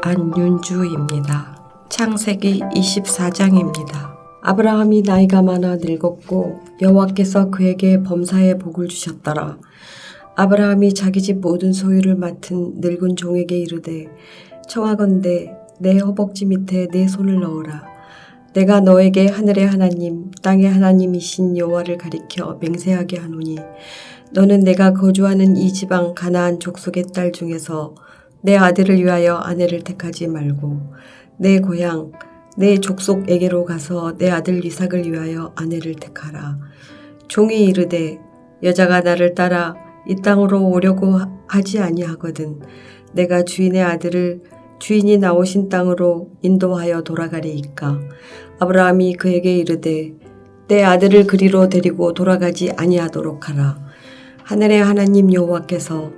안윤주입니다. 창세기 24장입니다. 아브라함이 나이가 많아 늙었고 여호와께서 그에게 범사의 복을 주셨더라. 아브라함이 자기 집 모든 소유를 맡은 늙은 종에게 이르되 청하건대 내 허벅지 밑에 내 손을 넣어라. 내가 너에게 하늘의 하나님 땅의 하나님이신 여호와를 가리켜 맹세하게 하노니 너는 내가 거주하는 이 지방 가나안 족속의 딸 중에서 내 아들을 위하여 아내를 택하지 말고 내 고향 내 족속에게로 가서 내 아들 이삭을 위하여 아내를 택하라. 종이 이르되 여자가 나를 따라 이 땅으로 오려고 하지 아니하거든 내가 주인의 아들을 주인이 나오신 땅으로 인도하여 돌아가리이까. 아브라함이 그에게 이르되 내 아들을 그리로 데리고 돌아가지 아니하도록 하라. 하늘의 하나님 여호와께서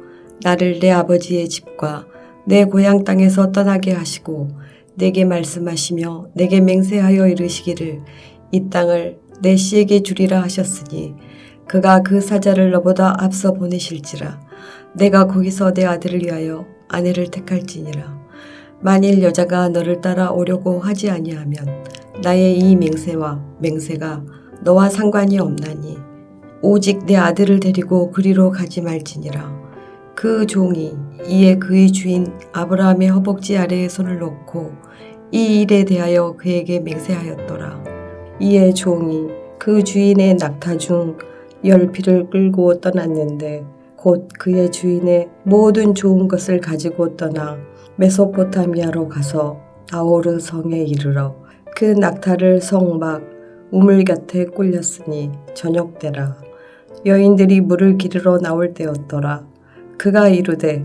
나를 내 아버지의 집과 내 고향 땅에서 떠나게 하시고 내게 말씀하시며 내게 맹세하여 이르시기를 이 땅을 내 씨에게 주리라 하셨으니 그가 그 사자를 너보다 앞서 보내실지라. 내가 거기서 내 아들을 위하여 아내를 택할지니라. 만일 여자가 너를 따라 오려고 하지 아니하면 나의 이 맹세가 너와 상관이 없나니 오직 내 아들을 데리고 그리로 가지 말지니라. 그 종이 이에 그의 주인 아브라함의 허벅지 아래에 손을 놓고 이 일에 대하여 그에게 맹세하였더라. 이에 종이 그 주인의 낙타 중 10匹를 끌고 떠났는데 곧 그의 주인의 모든 좋은 것을 가지고 떠나 메소포타미아로 가서 나호르 성에 이르러 그 낙타를 성 밖 우물 곁에 꿀렸으니 저녁 때라. 여인들이 물을 기르러 나올 때였더라. 그가 이르되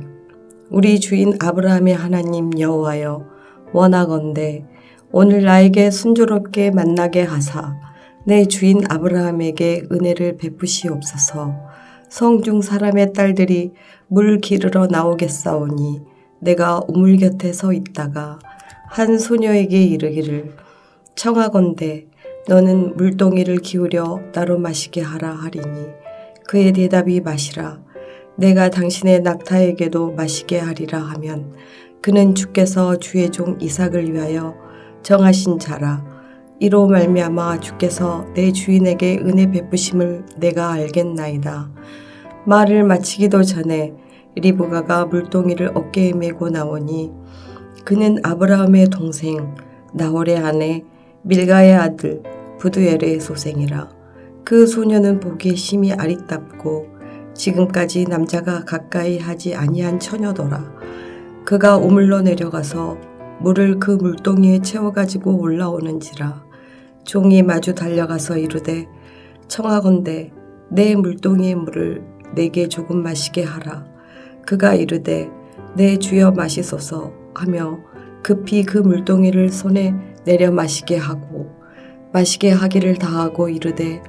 우리 주인 아브라함의 하나님 여호와여 원하건대 오늘 나에게 순조롭게 만나게 하사 내 주인 아브라함에게 은혜를 베푸시옵소서. 성중 사람의 딸들이 물 기르러 나오겠사오니 내가 우물 곁에 서 있다가 한 소녀에게 이르기를 청하건대 너는 물동이를 기울여 나로 마시게 하라 하리니 그의 대답이 마시라. 내가 당신의 낙타에게도 마시게 하리라 하면 그는 주께서 주의 종 이삭을 위하여 정하신 자라. 이로 말미암아 주께서 내 주인에게 은혜 베푸심을 내가 알겠나이다. 말을 마치기도 전에 리브가가 물동이를 어깨에 메고 나오니 그는 아브라함의 동생 나홀의 아내 밀가의 아들 부두엘의 소생이라. 그 소녀는 보기에 심히 아리답고 지금까지 남자가 가까이 하지 아니한 처녀더라. 그가 우물로 내려가서 물을 그 물동이에 채워가지고 올라오는지라. 종이 마주 달려가서 이르되 청하건대 내 물동이의 물을 내게 조금 마시게 하라. 그가 이르되 내 주여 마시소서 하며 급히 그 물동이를 손에 내려 마시게 하고 마시게 하기를 다하고 이르되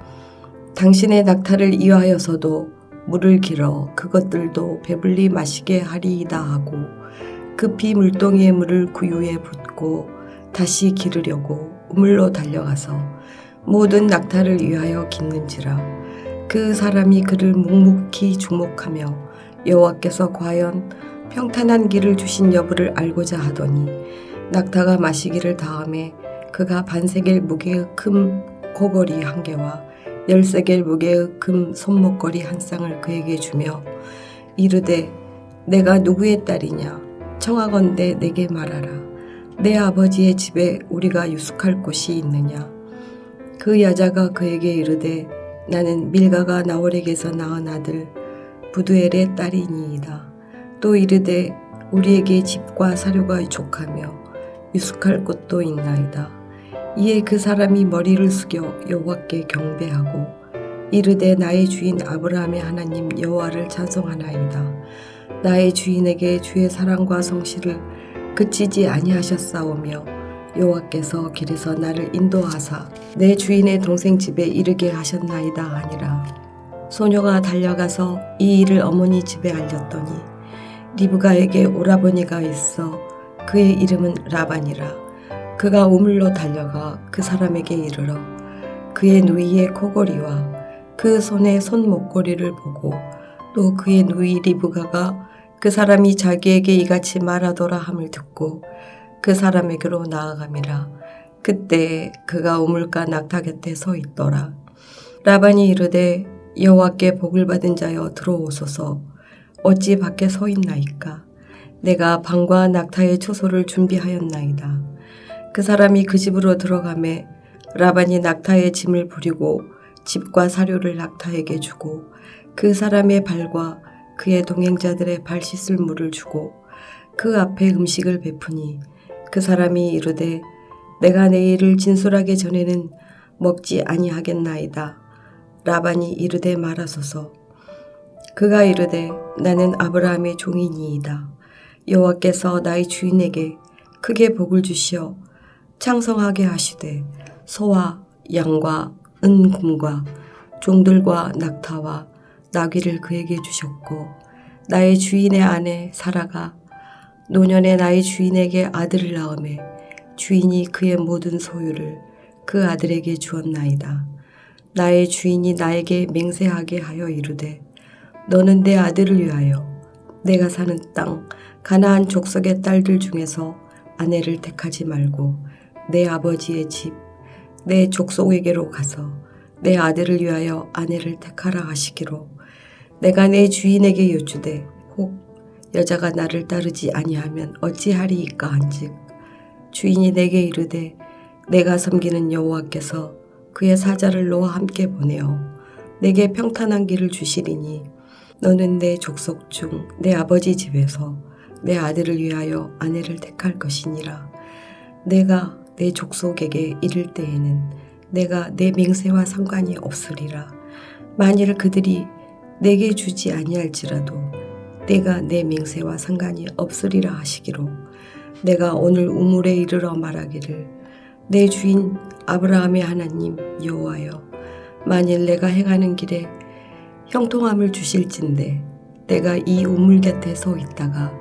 당신의 낙타를 이하여서도 물을 길어 그것들도 배불리 마시게 하리이다 하고 급히 물동이의 물을 구유에 붓고 다시 기르려고 우물로 달려가서 모든 낙타를 위하여 깃는지라. 그 사람이 그를 묵묵히 주목하며 여호와께서 과연 평탄한 길을 주신 여부를 알고자 하더니 낙타가 마시기를 다하매 그가 반세겔 무게의 금 고거리 1개와 10세겔 무게의 금 손목걸이 1쌍을 그에게 주며 이르되 내가 누구의 딸이냐 청하건대 내게 말하라. 내 아버지의 집에 우리가 유숙할 곳이 있느냐. 그 여자가 그에게 이르되 나는 밀가가 나홀에게서 낳은 아들 부두엘의 딸이니이다. 또 이르되 우리에게 집과 사료가 족하며 유숙할 곳도 있나이다. 이에 그 사람이 머리를 숙여 여호와께 경배하고 이르되 나의 주인 아브라함의 하나님 여호와를 찬송하나이다. 나의 주인에게 주의 사랑과 성실을 그치지 아니하셨사오며 여호와께서 길에서 나를 인도하사 내 주인의 동생 집에 이르게 하셨나이다 하니라. 소녀가 달려가서 이 일을 어머니 집에 알렸더니 리브가에게 오라버니가 있어 그의 이름은 라반이라. 그가 우물로 달려가 그 사람에게 이르러 그의 누이의 코골이와 그 손의 손목걸이를 보고 또 그의 누이 리브가가 그 사람이 자기에게 이같이 말하더라 함을 듣고 그 사람에게로 나아감이라. 그때 그가 우물가 낙타 곁에 서 있더라. 라반이 이르되 여호와께 복을 받은 자여 들어오소서. 어찌 밖에 서 있나이까. 내가 방과 낙타의 초소를 준비하였나이다. 그 사람이 그 집으로 들어가매 라반이 낙타의 짐을 부리고 집과 사료를 낙타에게 주고 그 사람의 발과 그의 동행자들의 발 씻을 물을 주고 그 앞에 음식을 베푸니 그 사람이 이르되 내가 내 일을 진술하기 전에는 먹지 아니하겠나이다. 라반이 이르되 말하소서. 그가 이르되 나는 아브라함의 종이니이다. 여호와께서 나의 주인에게 크게 복을 주시어 창성하게 하시되 소와 양과 은금과 종들과 낙타와 나귀를 그에게 주셨고 나의 주인의 아내 사라가 노년에 나의 주인에게 아들을 낳으매 주인이 그의 모든 소유를 그 아들에게 주었나이다. 나의 주인이 나에게 맹세하게 하여 이르되 너는 내 아들을 위하여 내가 사는 땅 가나안 족속의 딸들 중에서 아내를 택하지 말고 내 아버지의 집 내 족속에게로 가서 내 아들을 위하여 아내를 택하라 하시기로 내가 내 주인에게 여쭈되 혹 여자가 나를 따르지 아니하면 어찌하리이까 한즉 주인이 내게 이르되 내가 섬기는 여호와께서 그의 사자를 너와 함께 보내어 내게 평탄한 길을 주시리니 너는 내 족속 중 내 아버지 집에서 내 아들을 위하여 아내를 택할 것이니라. 내가 내 족속에게 이를 때에는 내가 내 맹세와 상관이 없으리라. 만일 그들이 내게 주지 아니할지라도 내가 내 맹세와 상관이 없으리라 하시기로 내가 오늘 우물에 이르러 말하기를 내 주인 아브라함의 하나님 여호와여 만일 내가 행하는 길에 형통함을 주실진데 내가 이 우물 곁에 서 있다가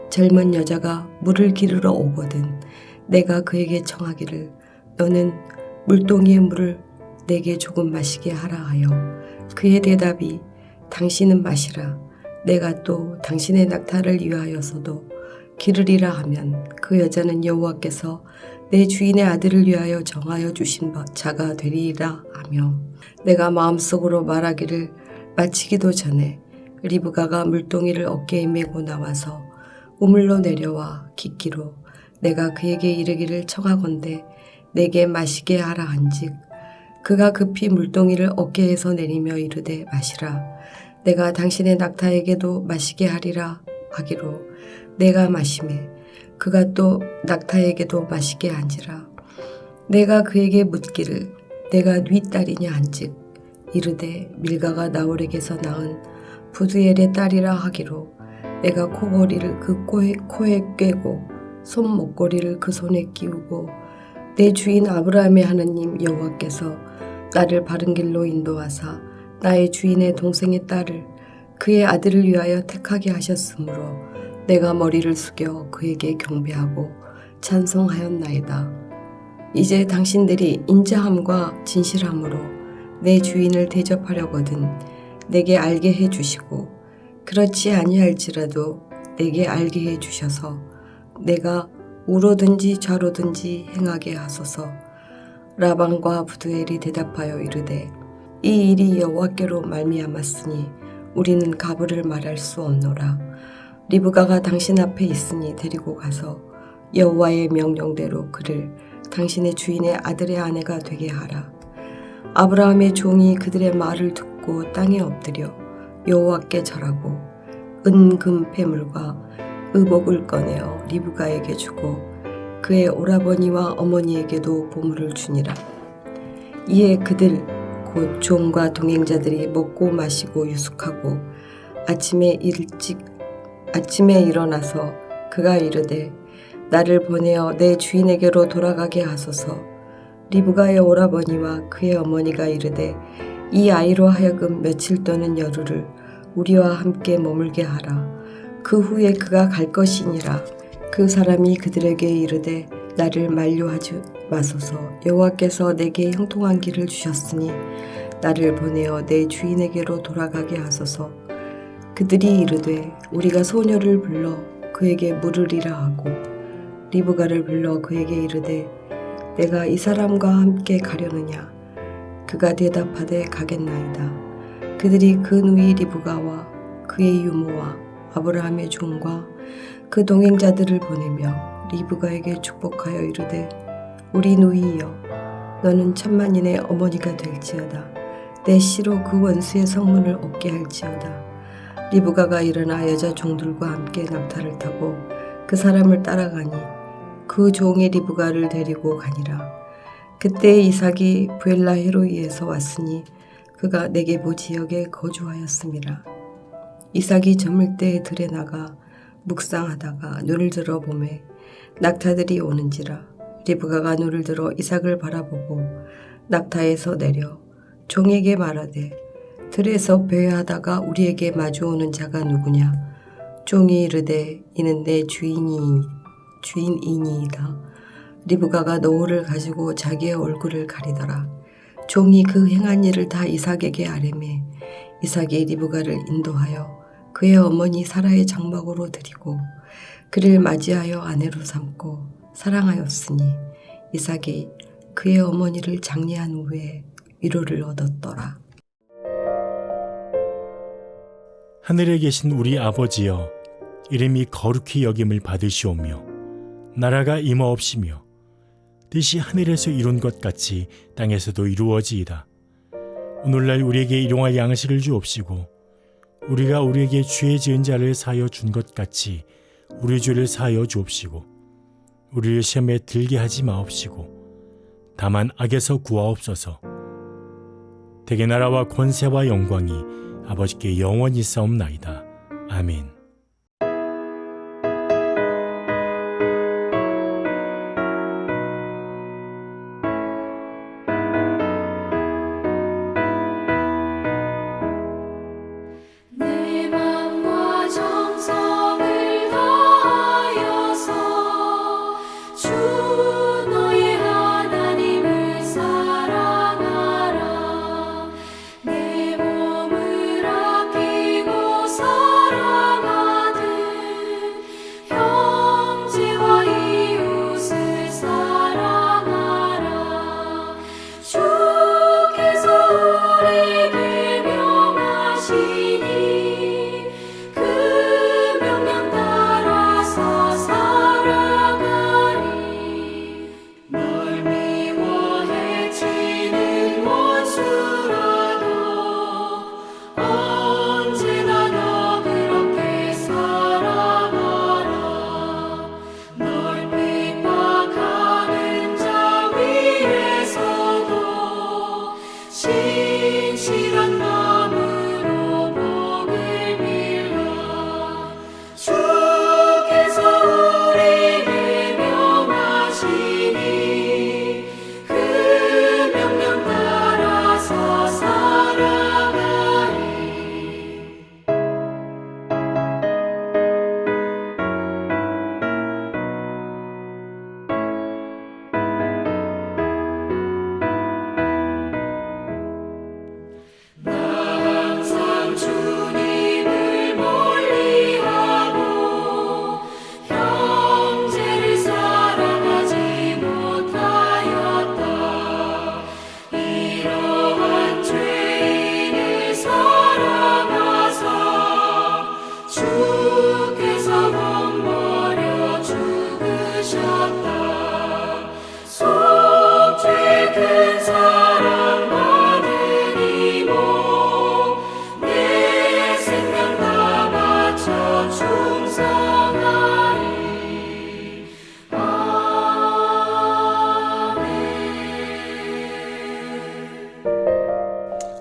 젊은 여자가 물을 기르러 오거든 내가 그에게 청하기를 너는 물동이의 물을 내게 조금 마시게 하라 하여 그의 대답이 당신은 마시라 내가 또 당신의 낙타를 위하여서도 기르리라 하면 그 여자는 여호와께서 내 주인의 아들을 위하여 정하여 주신 자가 되리라 하며 내가 마음속으로 말하기를 마치기도 전에 리브가가 물동이를 어깨에 메고 나와서 우물로 내려와 깃기로 내가 그에게 이르기를 청하건대 내게 마시게 하라 한즉 그가 급히 물동이를 어깨에서 내리며 이르되 마시라 내가 당신의 낙타에게도 마시게 하리라 하기로 내가 마시매 그가 또 낙타에게도 마시게 한지라 내가 그에게 묻기를 내가 네 딸이냐 한즉 이르되 밀가가 나홀에게서 낳은 부두엘의 딸이라 하기로 내가 코걸이를 그 코에 꿰고 손 목걸이를 그 손에 끼우고 내 주인 아브라함의 하나님 여호와께서 나를 바른 길로 인도하사 나의 주인의 동생의 딸을 그의 아들을 위하여 택하게 하셨으므로 내가 머리를 숙여 그에게 경배하고 찬송하였나이다. 이제 당신들이 인자함과 진실함으로 내 주인을 대접하려거든 내게 알게 해주시고 그렇지 아니할지라도 내게 알게 해주셔서 내가 우로든지 좌로든지 행하게 하소서. 라반과 부두엘이 대답하여 이르되 이 일이 여호와께로 말미암았으니 우리는 가부를 말할 수 없노라. 리브가가 당신 앞에 있으니 데리고 가서 여호와의 명령대로 그를 당신의 주인의 아들의 아내가 되게 하라. 아브라함의 종이 그들의 말을 듣고 땅에 엎드려 여호와께 절하고 은금 패물과 의복을 꺼내어 리브가에게 주고 그의 오라버니와 어머니에게도 보물을 주니라. 이에 그들 곧 종과 동행자들이 먹고 마시고 유숙하고 아침에 일어나서 그가 이르되 나를 보내어 내 주인에게로 돌아가게 하소서. 리브가의 오라버니와 그의 어머니가 이르되 이 아이로 하여금 며칠 또는 열흘을 우리와 함께 머물게 하라. 그 후에 그가 갈 것이니라. 그 사람이 그들에게 이르되 나를 만류하지 마소서. 여호와께서 내게 형통한 길을 주셨으니 나를 보내어 내 주인에게로 돌아가게 하소서. 그들이 이르되 우리가 소녀를 불러 그에게 물으리라 하고 리브가를 불러 그에게 이르되 내가 이 사람과 함께 가려느냐. 그가 대답하되 가겠나이다. 그들이 그 누이 리브가와 그의 유모와 아브라함의 종과 그 동행자들을 보내며 리브가에게 축복하여 이르되 우리 누이여 너는 천만인의 어머니가 될지어다. 내 씨로 그 원수의 성문을 얻게 할지어다. 리브가가 일어나 여자 종들과 함께 낙타를 타고 그 사람을 따라가니 그 종이 리브가를 데리고 가니라. 그때 이삭이 브엘라헤로이에서 왔으니 그가 네게보 지역에 거주하였음이라. 이삭이 저물 때 들에 나가 묵상하다가 눈을 들어 보매 낙타들이 오는지라. 리브가가 눈을 들어 이삭을 바라보고 낙타에서 내려 종에게 말하되 들에서 배회하다가 우리에게 마주오는 자가 누구냐. 종이 이르되 이는 내 주인이니이다. 리브가가 노을을 가지고 자기의 얼굴을 가리더라. 종이 그 행한 일을 다 이삭에게 아뢰매 이삭이 리브가를 인도하여 그의 어머니 사라의 장막으로 들이고 그를 맞이하여 아내로 삼고 사랑하였으니 이삭이 그의 어머니를 장례한 후에 위로를 얻었더라. 하늘에 계신 우리 아버지여, 이름이 거룩히 여김을 받으시오며 나라가 임하옵시며 뜻이 하늘에서 이룬 것 같이 땅에서도 이루어지이다. 오늘날 우리에게 일용할 양식을 주옵시고 우리가 우리에게 죄 지은 자를 사하여 준 것 같이 우리 죄를 사하여 주옵시고 우리를 시험에 들게 하지 마옵시고 다만 악에서 구하옵소서. 대개 나라와 권세와 영광이 아버지께 영원히 싸움나이다. 아멘.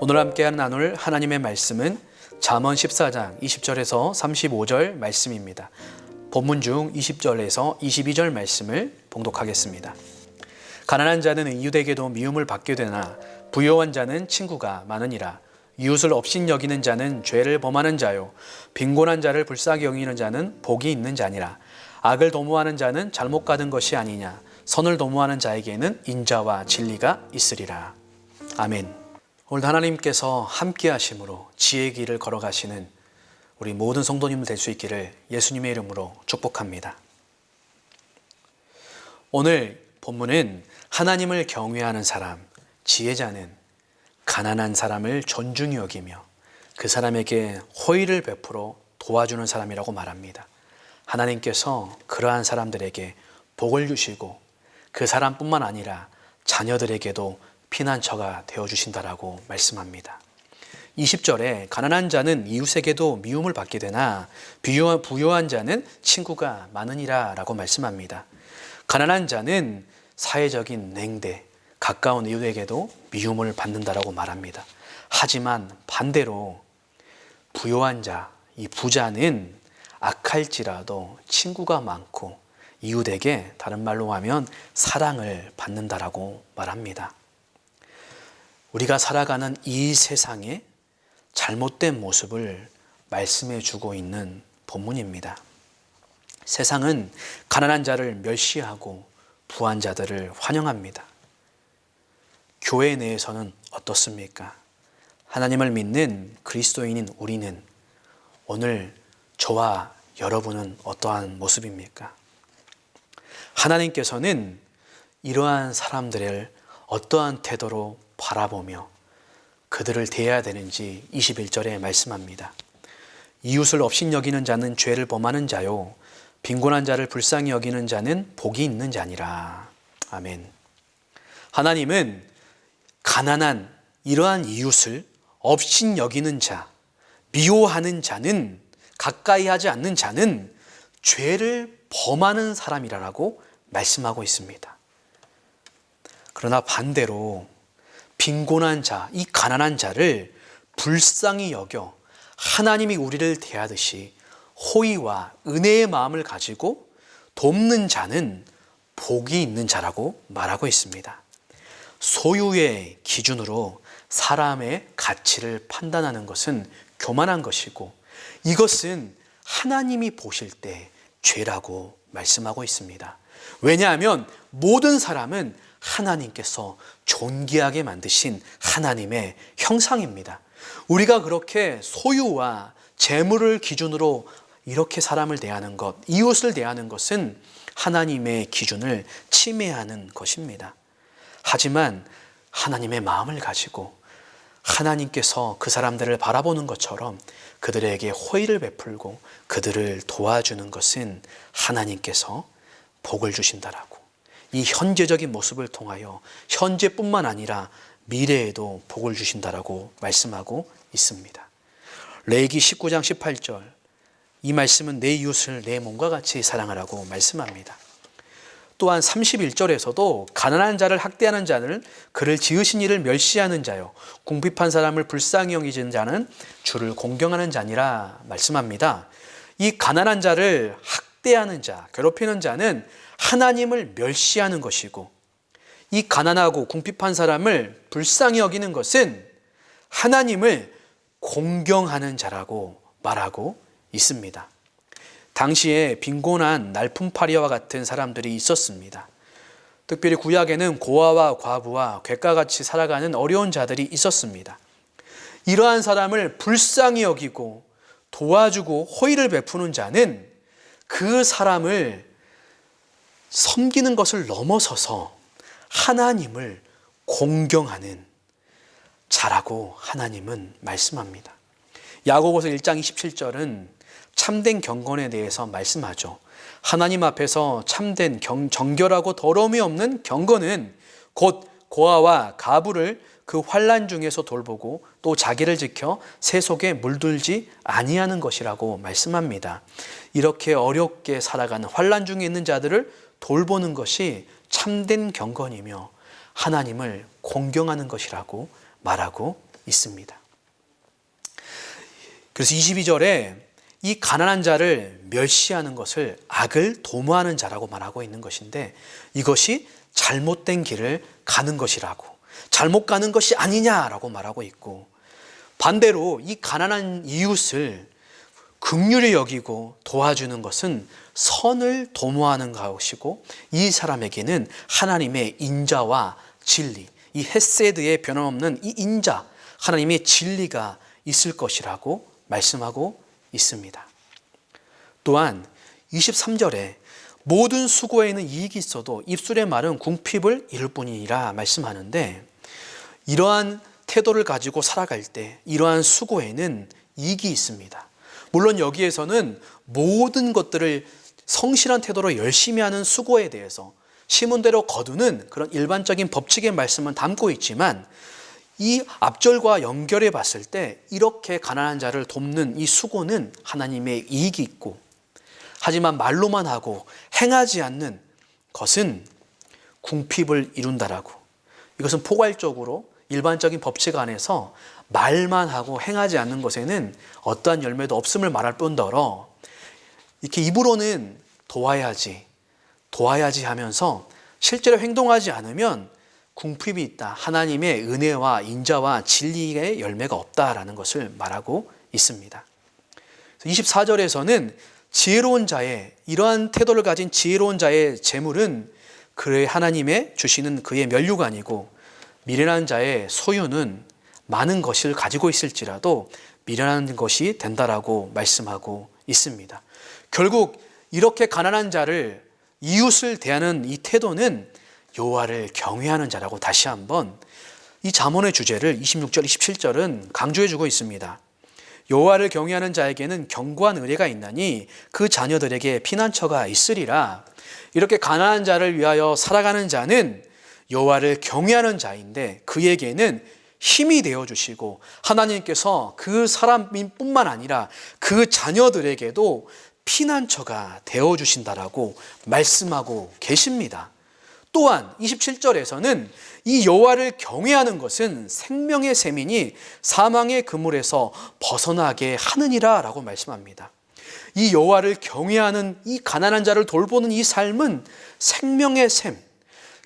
오늘 함께 나눌 하나님의 말씀은 잠언 14장 20절에서 35절 말씀입니다. 본문 중 20절에서 22절 말씀을 봉독하겠습니다. 가난한 자는 이웃에게도 미움을 받게 되나 부요한 자는 친구가 많으니라. 이웃을 업신여기는 자는 죄를 범하는 자요 빈곤한 자를 불쌍히 여기는 자는 복이 있는 자니라. 악을 도모하는 자는 잘못 가든 것이 아니냐. 선을 도모하는 자에게는 인자와 진리가 있으리라. 아멘. 오늘 하나님께서 함께 하심으로 지혜의 길을 걸어가시는 우리 모든 성도님들 될 수 있기를 예수님의 이름으로 축복합니다. 오늘 본문은 하나님을 경외하는 사람, 지혜자는 가난한 사람을 존중히 여기며 그 사람에게 호의를 베풀어 도와주는 사람이라고 말합니다. 하나님께서 그러한 사람들에게 복을 주시고 그 사람뿐만 아니라 자녀들에게도 피난처가 되어주신다라고 말씀합니다. 20절에 가난한 자는 이웃에게도 미움을 받게 되나 부유한 자는 친구가 많으니라 라고 말씀합니다. 가난한 자는 사회적인 냉대, 가까운 이웃에게도 미움을 받는다라고 말합니다. 하지만 반대로 부유한 자, 이 부자는 악할지라도 친구가 많고 이웃에게 다른 말로 하면 사랑을 받는다라고 말합니다. 우리가 살아가는 이 세상에 잘못된 모습을 말씀해 주고 있는 본문입니다. 세상은 가난한 자를 멸시하고 부한 자들을 환영합니다. 교회 내에서는 어떻습니까? 하나님을 믿는 그리스도인인 우리는 오늘 저와 여러분은 어떠한 모습입니까? 하나님께서는 이러한 사람들을 어떠한 태도로 바라보며 그들을 대해야 되는지 21절에 말씀합니다. 이웃을 업신여기는 자는 죄를 범하는 자요 빈곤한 자를 불쌍히 여기는 자는 복이 있는 자니라. 아멘. 하나님은 가난한 이러한 이웃을 업신여기는 자, 미워하는 자는, 가까이 하지 않는 자는 죄를 범하는 사람이라고 말씀하고 있습니다. 그러나 반대로 빈곤한 자, 이 가난한 자를 불쌍히 여겨 하나님이 우리를 대하듯이 호의와 은혜의 마음을 가지고 돕는 자는 복이 있는 자라고 말하고 있습니다. 소유의 기준으로 사람의 가치를 판단하는 것은 교만한 것이고 이것은 하나님이 보실 때 죄라고 말씀하고 있습니다. 왜냐하면 모든 사람은 하나님께서 존귀하게 만드신 하나님의 형상입니다. 우리가 그렇게 소유와 재물을 기준으로 이렇게 사람을 대하는 것, 이웃을 대하는 것은 하나님의 기준을 침해하는 것입니다. 하지만 하나님의 마음을 가지고 하나님께서 그 사람들을 바라보는 것처럼 그들에게 호의를 베풀고 그들을 도와주는 것은 하나님께서 복을 주신다라고, 이 현재적인 모습을 통하여 현재뿐만 아니라 미래에도 복을 주신다라고 말씀하고 있습니다. 레위기 19장 18절, 이 말씀은 내 이웃을 내 몸과 같이 사랑하라고 말씀합니다. 또한 31절에서도 가난한 자를 학대하는 자는 그를 지으신 이를 멸시하는 자요 궁핍한 사람을 불쌍히 여기는 자는 주를 공경하는 자니라 말씀합니다. 이 가난한 자를 학대하는 자, 괴롭히는 자는 하나님을 멸시하는 것이고, 이 가난하고 궁핍한 사람을 불쌍히 여기는 것은 하나님을 공경하는 자라고 말하고 있습니다. 당시에 빈곤한 날품팔이와 같은 사람들이 있었습니다. 특별히 구약에는 고아와 과부와 객과같이 살아가는 어려운 자들이 있었습니다. 이러한 사람을 불쌍히 여기고 도와주고 호의를 베푸는 자는 그 사람을 섬기는 것을 넘어서서 하나님을 공경하는 자라고 하나님은 말씀합니다. 야고보서 1장 27절은 참된 경건에 대해서 말씀하죠. 하나님 앞에서 참된 정결하고 더러움이 없는 경건은 곧 고아와 가부를 그 환난 중에서 돌보고 또 자기를 지켜 새 속에 물들지 아니하는 것이라고 말씀합니다. 이렇게 어렵게 살아가는 환난 중에 있는 자들을 돌보는 것이 참된 경건이며 하나님을 공경하는 것이라고 말하고 있습니다. 그래서 22절에 이 가난한 자를 멸시하는 것을 악을 도모하는 자라고 말하고 있는 것인데, 이것이 잘못된 길을 가는 것이라고, 잘못 가는 것이 아니냐라고 말하고 있고, 반대로 이 가난한 이웃을 긍휼히 여기고 도와주는 것은 선을 도모하는 것이고, 이 사람에게는 하나님의 인자와 진리, 이 헤세드의 변함없는 이 인자, 하나님의 진리가 있을 것이라고 말씀하고 있습니다. 또한 23절에 모든 수고에는 이익이 있어도 입술의 말은 궁핍을 이룰 뿐이니라 말씀하는데, 이러한 태도를 가지고 살아갈 때 이러한 수고에는 이익이 있습니다. 물론 여기에서는 모든 것들을 성실한 태도로 열심히 하는 수고에 대해서 심은 대로 거두는 그런 일반적인 법칙의 말씀은 담고 있지만, 이 앞절과 연결해 봤을 때 이렇게 가난한 자를 돕는 이 수고는 하나님의 이익이 있고, 하지만 말로만 하고 행하지 않는 것은 궁핍을 이룬다라고, 이것은 포괄적으로 일반적인 법칙 안에서 말만 하고 행하지 않는 것에는 어떠한 열매도 없음을 말할 뿐더러, 이렇게 입으로는 도와야지 하면서 실제로 행동하지 않으면 궁핍이 있다, 하나님의 은혜와 인자와 진리의 열매가 없다라는 것을 말하고 있습니다. 24절에서는 지혜로운 자의, 이러한 태도를 가진 지혜로운 자의 재물은 그의 하나님의 주시는 그의 면류관이고, 미련한 자의 소유는 많은 것을 가지고 있을지라도 미련한 것이 된다라고 말씀하고 있습니다. 결국 이렇게 가난한 자를, 이웃을 대하는 이 태도는 여호와를 경외하는 자라고 다시 한번 이 잠언의 주제를 26절, 27절은 강조해 주고 있습니다. 여호와를 경외하는 자에게는 견고한 의뢰가 있나니 그 자녀들에게 피난처가 있으리라. 이렇게 가난한 자를 위하여 살아가는 자는 여호와를 경외하는 자인데, 그에게는 힘이 되어주시고 하나님께서 그 사람뿐만 아니라 그 자녀들에게도 피난처가 되어주신다라고 말씀하고 계십니다. 또한 27절에서는 이 여호와를 경외하는 것은 생명의 셈이니 사망의 그물에서 벗어나게 하느니라 라고 말씀합니다. 이 여호와를 경외하는 이 가난한 자를 돌보는 이 삶은 생명의 셈,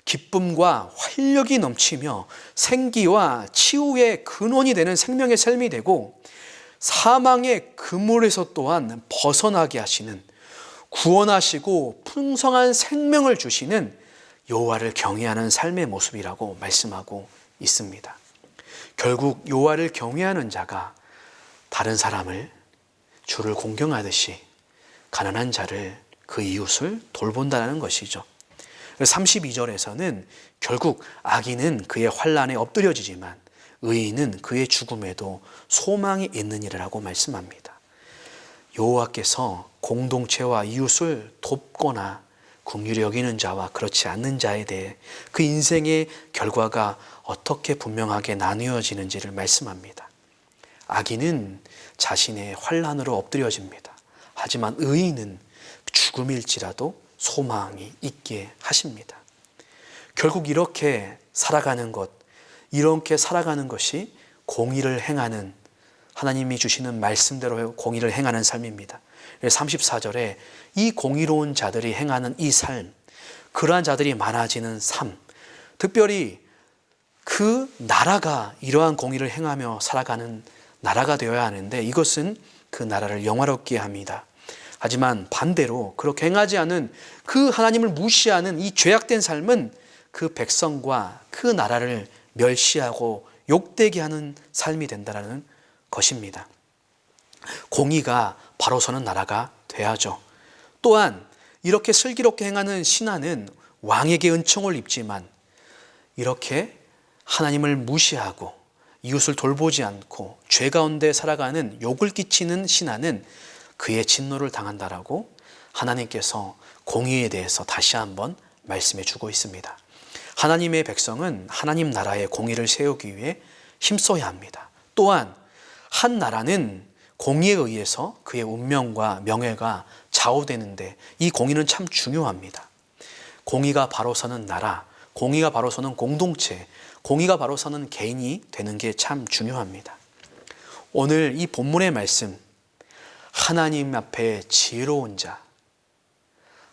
기쁨과 활력이 넘치며 생기와 치유의 근원이 되는 생명의 삶이 되고, 사망의 그물에서 또한 벗어나게 하시는, 구원하시고 풍성한 생명을 주시는 여호와를 경외하는 삶의 모습이라고 말씀하고 있습니다. 결국 여호와를 경외하는 자가 다른 사람을, 주를 공경하듯이 가난한 자를, 그 이웃을 돌본다는 것이죠. 32절에서는 결국 악인은 그의 환난에 엎드려지지만 의인은 그의 죽음에도 소망이 있느니라고 말씀합니다. 여호와께서 공동체와 이웃을 돕거나 긍휼히 여기는 자와 그렇지 않는 자에 대해 그 인생의 결과가 어떻게 분명하게 나누어지는지를 말씀합니다. 악인은 자신의 환난으로 엎드려집니다. 하지만 의인은 죽음일지라도 소망이 있게 하십니다. 결국 이렇게 살아가는 것, 이렇게 살아가는 것이 공의를 행하는, 하나님이 주시는 말씀대로 공의를 행하는 삶입니다. 34절에 이 공의로운 자들이 행하는 이 삶, 그러한 자들이 많아지는 삶, 특별히 그 나라가 이러한 공의를 행하며 살아가는 나라가 되어야 하는데, 이것은 그 나라를 영화롭게 합니다. 하지만 반대로 그렇게 행하지 않은, 그 하나님을 무시하는 이 죄악된 삶은 그 백성과 그 나라를 멸시하고 욕되게 하는 삶이 된다는 것입니다. 공의가 바로 서는 나라가 돼야죠. 또한 이렇게 슬기롭게 행하는 신하는 왕에게 은총을 입지만, 이렇게 하나님을 무시하고 이웃을 돌보지 않고 죄 가운데 살아가는 욕을 끼치는 신하는 그의 진노를 당한다라고 하나님께서 공의에 대해서 다시 한번 말씀해 주고 있습니다. 하나님의 백성은 하나님 나라의 공의를 세우기 위해 힘써야 합니다. 또한 한 나라는 공의에 의해서 그의 운명과 명예가 좌우되는데, 이 공의는 참 중요합니다. 공의가 바로 서는 나라, 공의가 바로 서는 공동체, 공의가 바로 서는 개인이 되는 게 참 중요합니다. 오늘 이 본문의 말씀, 하나님 앞에 지혜로운 자,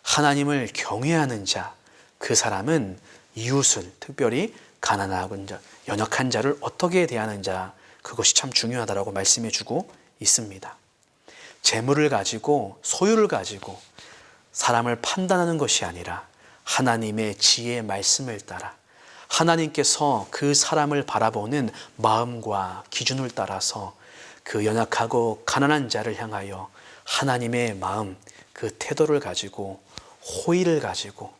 하나님을 경외하는 자, 그 사람은 이웃을, 특별히 가난한 자, 연약한 자를 어떻게 대하는 자, 그것이 참 중요하다라고 말씀해 주고 있습니다. 재물을 가지고, 소유를 가지고 사람을 판단하는 것이 아니라 하나님의 지혜의 말씀을 따라, 하나님께서 그 사람을 바라보는 마음과 기준을 따라서 그 연약하고 가난한 자를 향하여 하나님의 마음, 그 태도를 가지고 호의를 가지고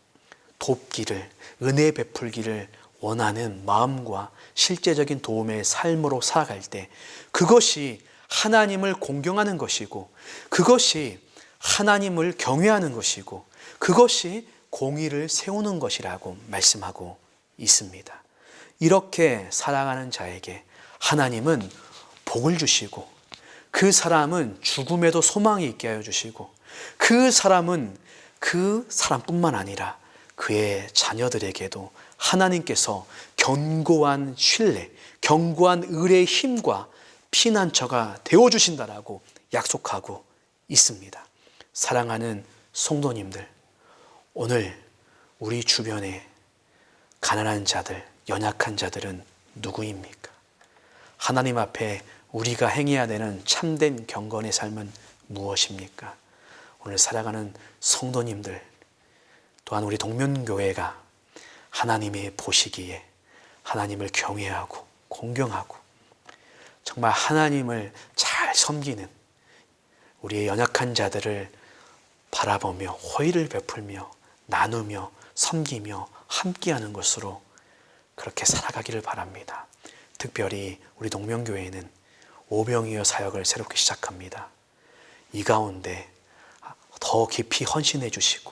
돕기를, 은혜 베풀기를 원하는 마음과 실제적인 도움의 삶으로 살아갈 때 그것이 하나님을 공경하는 것이고, 그것이 하나님을 경외하는 것이고, 그것이 공의를 세우는 것이라고 말씀하고 있습니다. 이렇게 살아가는 자에게 하나님은 복을 주시고, 그 사람은 죽음에도 소망이 있게 하여 주시고, 그 사람은 그 사람뿐만 아니라 그의 자녀들에게도 하나님께서 견고한 신뢰, 견고한 의뢰의 힘과 피난처가 되어주신다라고 약속하고 있습니다. 사랑하는 성도님들, 오늘 우리 주변에 가난한 자들, 연약한 자들은 누구입니까? 하나님 앞에 우리가 행해야 되는 참된 경건의 삶은 무엇입니까? 오늘 살아가는 성도님들, 또한 우리 동면교회가 하나님의 보시기에 하나님을 경외하고 공경하고 정말 하나님을 잘 섬기는 우리의 연약한 자들을 바라보며 호의를 베풀며 나누며 섬기며 함께하는 것으로 그렇게 살아가기를 바랍니다. 특별히 우리 동명교회는 오병이어 사역을 새롭게 시작합니다. 이 가운데 더 깊이 헌신해 주시고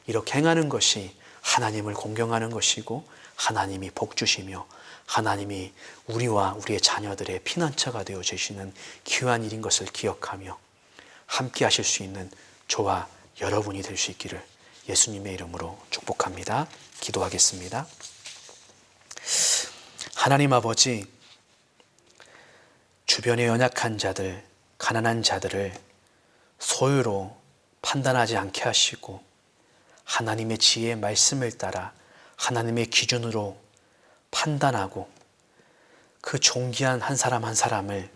이렇게 행하는 것이 하나님을 공경하는 것이고, 하나님이 복 주시며 하나님이 우리와 우리의 자녀들의 피난처가 되어 주시는 귀한 일인 것을 기억하며 함께 하실 수 있는 저와 여러분이 될 수 있기를 예수님의 이름으로 축복합니다. 기도하겠습니다. 하나님 아버지, 주변의 연약한 자들, 가난한 자들을 소유로 판단하지 않게 하시고 하나님의 지혜의 말씀을 따라 하나님의 기준으로 판단하고 그 존귀한 한 사람 한 사람을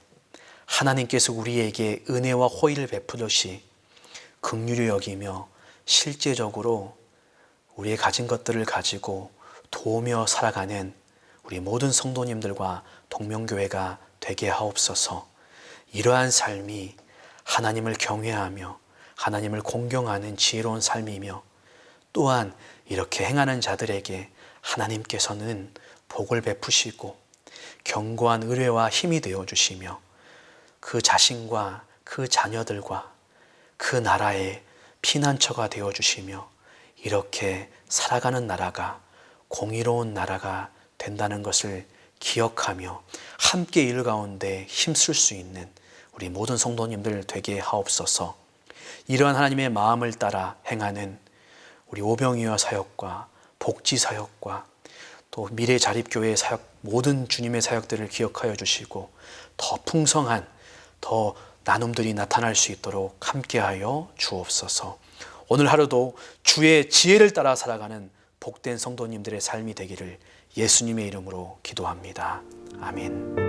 하나님께서 우리에게 은혜와 호의를 베푸듯이 긍휼히 여기며 실제적으로 우리의 가진 것들을 가지고 도우며 살아가는 우리 모든 성도님들과 동명교회가 되게 하옵소서. 이러한 삶이 하나님을 경외하며 하나님을 공경하는 지혜로운 삶이며, 또한 이렇게 행하는 자들에게 하나님께서는 복을 베푸시고 견고한 의뢰와 힘이 되어 주시며 그 자신과 그 자녀들과 그 나라의 피난처가 되어 주시며 이렇게 살아가는 나라가 공의로운 나라가 된다는 것을 기억하며 함께 일 가운데 힘쓸 수 있는 우리 모든 성도님들 되게 하옵소서. 이러한 하나님의 마음을 따라 행하는 우리 오병이어 사역과 복지 사역과 또 미래 자립교회 사역, 모든 주님의 사역들을 기억하여 주시고 더 풍성한 더 나눔들이 나타날 수 있도록 함께하여 주옵소서. 오늘 하루도 주의 지혜를 따라 살아가는 복된 성도님들의 삶이 되기를 예수님의 이름으로 기도합니다. 아멘.